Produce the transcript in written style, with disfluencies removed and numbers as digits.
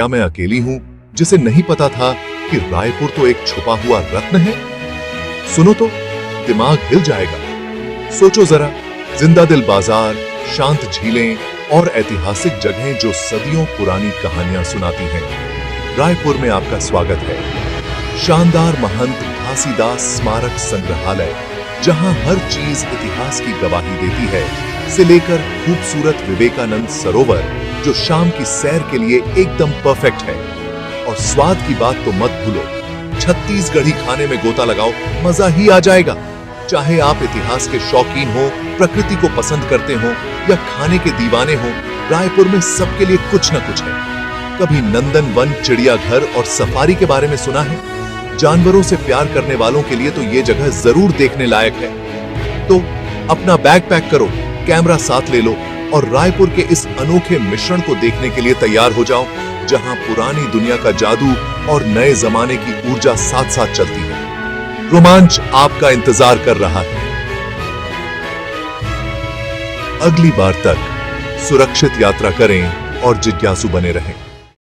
क्या मैं अकेली हूं जिसे नहीं पता था कि रायपुर तो एक छुपा हुआ रत्न है? सुनो तो दिमाग हिल जाएगा। सोचो जरा, जिंदा दिल बाजार, शांत झीलें और ऐतिहासिक जगहें जो सदियों पुरानी कहानियां सुनाती हैं। रायपुर में आपका स्वागत है। शानदार महंत घासीदास स्मारक संग्रहालय, जहां हर चीज इतिहास की गवाही देती है, से लेकर खूबसूरत विवेकानंद सरोवर जो शाम की सैर के लिए एकदम परफेक्ट है। और स्वाद की बात तो मत भूलो, छत्तीसगढ़ी खाने में गोता लगाओ, मजा ही आ जाएगा। चाहे आप इतिहास के शौकीन हो, प्रकृति को पसंद करते हो या खाने के दीवाने हो, रायपुर में सबके लिए कुछ न कुछ है। कभी नंदन वन, चिड़ियाघर और सफारी के बारे में सुना है? जानवरों से प्यार करने वालों के लिए तो ये जगह जरूर देखने लायक है। तो अपना बैग पैक करो, कैमरा साथ ले लो और रायपुर के इस अनोखे मिश्रण को देखने के लिए तैयार हो जाओ, जहां पुरानी दुनिया का जादू और नए जमाने की ऊर्जा साथ साथ चलती है। रोमांच आपका इंतजार कर रहा है। अगली बार तक सुरक्षित यात्रा करें और जिज्ञासु बने रहें।